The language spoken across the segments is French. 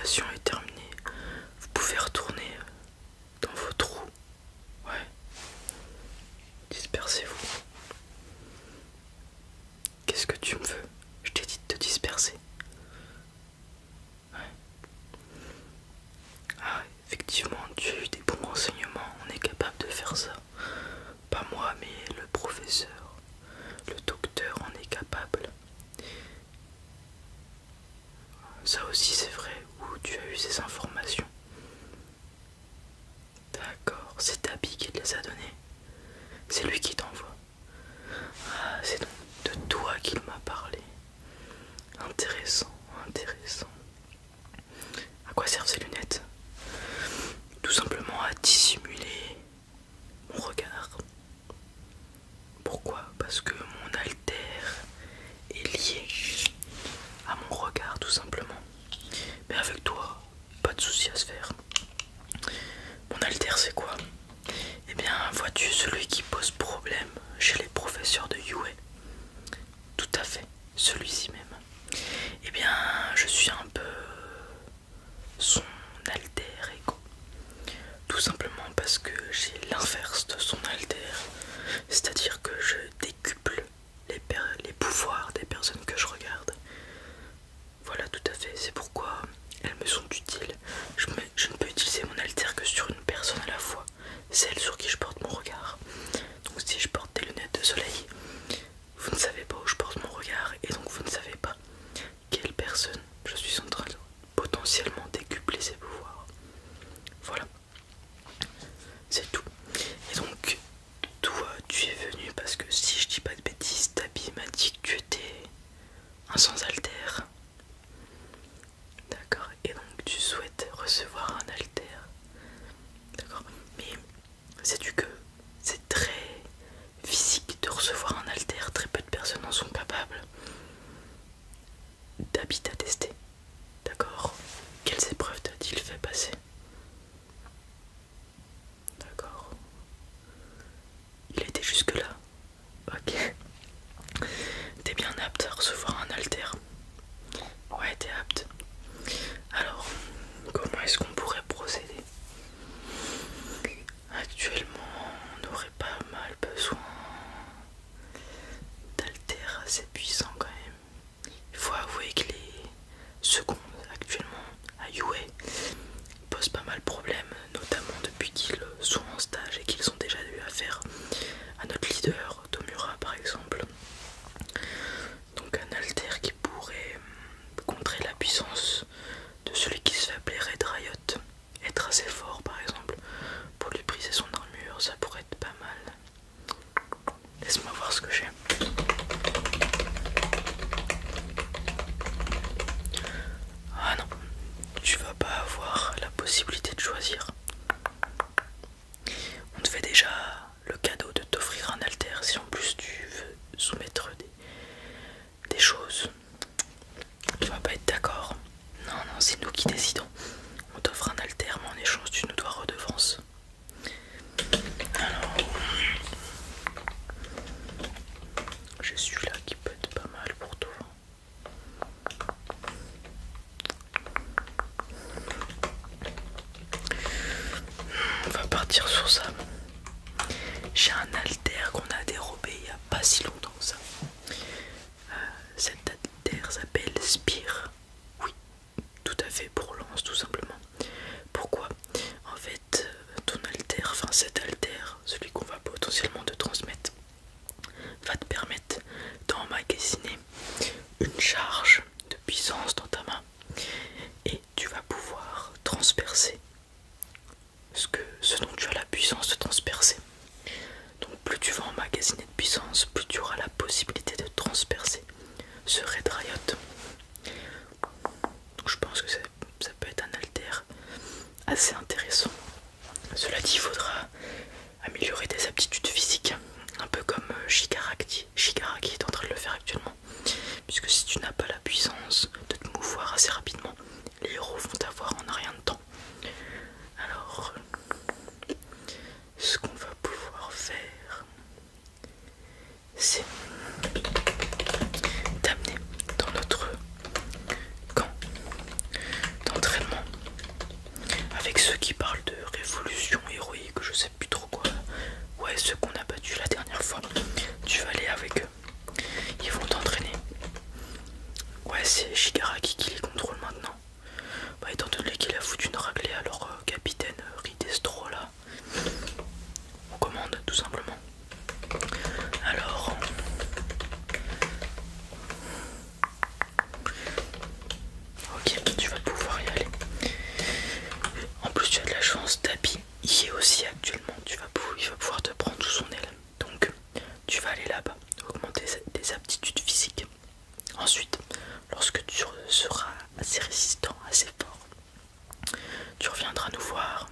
formation est terminée. Vous pouvez retourner dans vos trous. Ouais. Dispersez-vous. Qu'est-ce que tu me veux? Je t'ai dit de te disperser. Ouais. Ah, effectivement, tu as eu des bons renseignements. On est capable de faire ça. Pas moi, mais le professeur. Le docteur en est capable. Ça aussi, c'est vrai. Où tu as eu ces informations? D'accord. C'est Tabi qui te les a données. C'est lui qui t'envoie. Ah, c'est donc de toi qu'il m'a parlé. Intéressant, intéressant. À quoi servent ces lunettes? Tout simplement à dissimuler mon regard. Pourquoi? Parce que mon alter est lié à mon regard, tout simplement. Mais avec toi, pas de souci à se faire. Mon alter, c'est quoi? Eh bien, vois-tu celui qui pose problème chez les professeurs de Yue? Tout à fait, celui-ci même. Eh bien, je suis un peu son alter ego. Tout simplement parce que j'ai l'inverse de son alter. C'est-à-dire que je décuple les pouvoirs des personnes que je regarde. Voilà, tout à fait. C'est pourquoi elles me sont utiles. Je ne peux utiliser mon alter que sur une personne à la fois. Celle sur qui je porte mon regard. Donc si je porte des lunettes de soleil, vous ne savez pas où je porte mon regard. Et donc vous ne savez pas quelle personne je suis en train de potentiellement décupler ses pouvoirs. Voilà. C'est tout. Et donc, toi, tu es venu parce que si je dis pas de bêtises, Tabi m'a dit que tu étais un sans alter. D'accord. Et donc, tu souhaites recevoir un alter. D'accord. Mais sais-tu que c'est très physique de recevoir un alter. Très peu de personnes en sont capables. Tabi t'a testé. D'accord. Quelles épreuves t'a-t-il fait passer? D'accord. Il était jusque là. Ok. T'es bien apte à recevoir un alter. Ouais, t'es apte. Alors, comment est-ce qu'on pourrait procéder? Actuellement, on aurait pas mal besoin d'alters assez puissants quand même. Il faut avouer que les secondes actuellement à Yue posent pas mal de problèmes, notamment depuis qu'ils sont en stage et qu'ils ont déjà eu affaire à notre leader, Tomura par exemple. Donc un alter qui pourrait contrer la puissance de celui qui se fait appeler Red Riot, être assez fort par exemple, pour lui briser son armure, ça pourrait être pas mal. Laisse-moi voir ce que j'ai. Ah non, tu vas pas avoir la possibilité de choisir. On te fait déjà le cadeau de t'offrir un alter si en plus tu veux soumettre des choses. Tu vas pas être d'accord. Non, non, c'est nous qui décidons. On t'offre un alter, mais en échange tu nous dois redevance. Alors, j'ai celui-là qui peut être pas mal pour toi. On va partir sur ça. J'ai un alter qu'on a dérobé il n'y a pas si longtemps que ça. Cet alter s'appelle Spire. Oui, tout à fait, pour lance tout simplement. Pourquoi? En fait, ton alter, enfin cet alter, celui qu'on va potentiellement te transmettre, va te permettre d'emmagasiner une charge de puissance dans ta main et tu vas pouvoir transpercer ce dont tu as la puissance de transpercer. Donc plus tu vas emmagasiner de puissance, plus tu auras la possibilité de transpercer ce Red Riot. Donc je pense que ça peut être un alter assez intéressant. Cela dit, il faudra améliorer tes aptitudes physiques, un peu comme Shigaraki est en train de le faire actuellement. Puisque si tu n'as pas la puissance de te mouvoir assez rapidement, les héros vont t'avoir en un rien de temps. Alors, ce qu'on va pouvoir faire, c'est t'amener dans notre camp d'entraînement c'est Shigaraki qui les contrôle maintenant. Bah, étant donné qu'il a foutu une raclée à leur capitaine Ridestro là, on commande tout simplement. Alors, ok, tu vas pouvoir y aller. En plus, tu as de la chance, Tabi y est aussi actuellement. Il va pouvoir te prendre sous son aile. Donc, tu vas aller là-bas, augmenter tes aptitudes physiques. Ensuite, lorsque tu seras assez résistant, assez fort, tu reviendras nous voir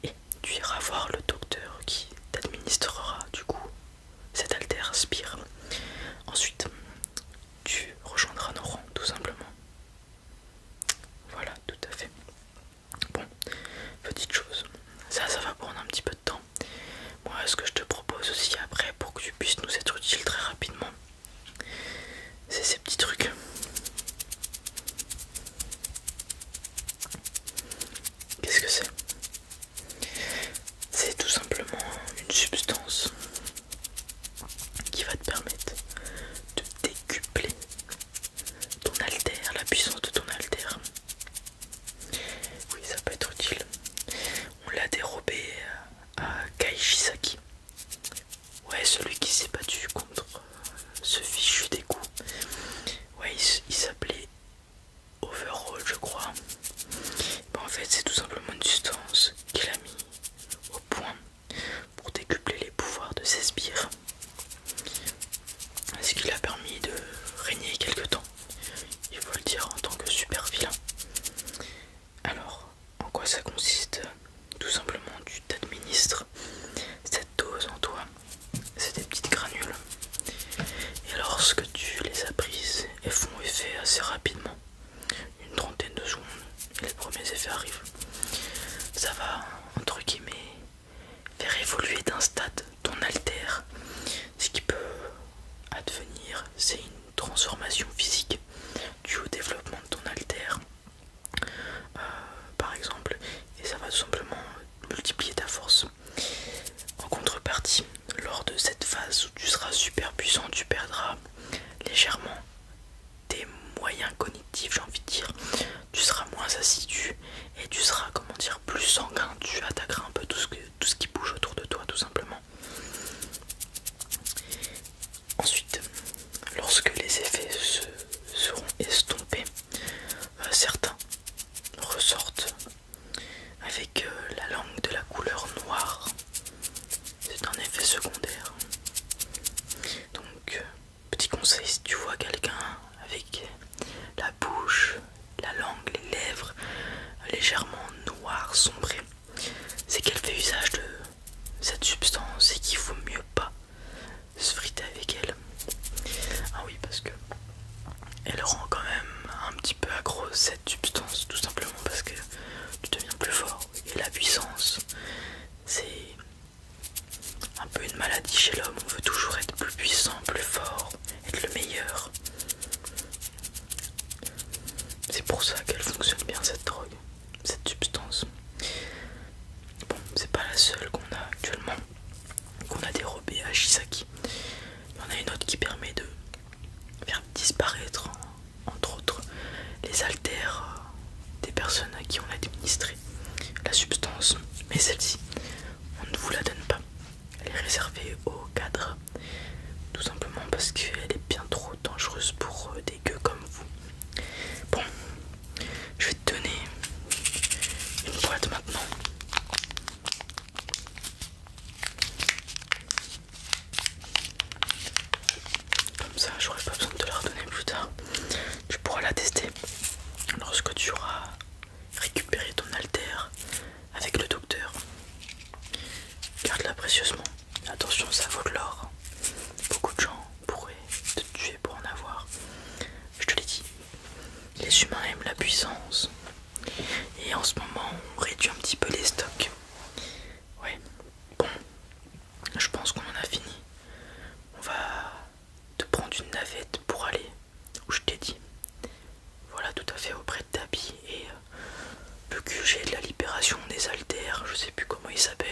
et tu iras voir le docteur qui t'administrera du coup cet alter spire. Ensuite, tu rejoindras nos rangs tout simplement. Voilà, tout à fait. Bon, petite chose, ça va prendre un petit peu de temps. Moi, ce que je te propose aussi après pour que tu puisses nous être utile très rapidement, c'est ces petits trucs. Qu'est-ce que c'est? C'est tout simplement une substance qui va te permettre de décupler ton alter, la puissance de ton alter. Oui, ça peut être utile. On l'a dérobé à Kaishisaki. Ouais, celui qui s'est battu contre ce fichu des coups. Ouais, il s'appelait Overall, je crois. Bon, en fait, c'est tout simplement une substance qu'il a mis au point pour décupler les pouvoirs de ses sbires. Ce qui l'a permis de régner quelque temps, il faut le dire, en tant que super vilain. Alors, en quoi ça consiste? Tout simplement, tu t'administres cette dose en toi. C'est des petites granules. Et lorsque tu les as prises, elles font effet assez rapidement. Une trentaine de secondes, et les premiers effets arrivent. Ça va, entre guillemets, faire évoluer d'un stade ton alter. Ce qui peut advenir, c'est une transformation physique due au développement de ton alter. Par exemple, et ça va tout simplement multiplier ta force. En contrepartie, lors de cette phase où tu seras super puissant, tu perdras légèrement tes moyens cognitifs, j'ai envie de dire. Tu seras moins assidu et tu seras, comment dire, plus sanguin. Tu attaqueras un peu tout ce qui bouge autour de toi, tout simplement. Ensuite, lorsque les effets seront estompés, certains ressortent avec la langue de la couleur noire. C'est un effet secondaire. Donc, petit conseil, si tu vois quelqu'un avec la bouche, la langue, les lèvres légèrement noires, sombrées, c'est qu'elle fait usage de cette substance et qu'il vaut mieux pas se friter avec elle. Ah oui, parce que elle rend quand même un petit peu accro cette substance, tout simplement parce que tu deviens plus fort. Et la puissance, c'est un peu une maladie chez l'homme. On veut toujours être plus puissant, plus fort, être le meilleur. C'est pour ça qu'elle fonctionne bien, cette drogue, cette substance. Bon, c'est pas la seule qu'on a actuellement, qu'on a dérobée à Shisaki. Il y en a une autre qui permet de faire disparaître, entre autres, les haltères des personnes à qui on a administré la substance. Mais celle-ci, on ne vous la donne pas. Elle est réservée aux cadres, tout simplement parce qu'elle est bien trop dangereuse pour des gueux comme vous. Bon, je vais te donner une boîte maintenant. Comme ça, j'aurai pas besoin de te la redonner plus tard. Tu pourras la tester lorsque tu auras récupéré ton alter avec le docteur. Garde-la précieusement. Attention, ça vaut de l'or. Beaucoup de gens pourraient te tuer pour en avoir. Je te l'ai dit, les humains aiment la puissance. Et en ce moment, on réduit un petit peu les stocks. Ouais, bon, je pense qu'on en a fini. On va te prendre une navette pour aller où je t'ai dit. Voilà, tout à fait auprès de Tabi et le QG de la libération des haltères, je sais plus comment il s'appelle.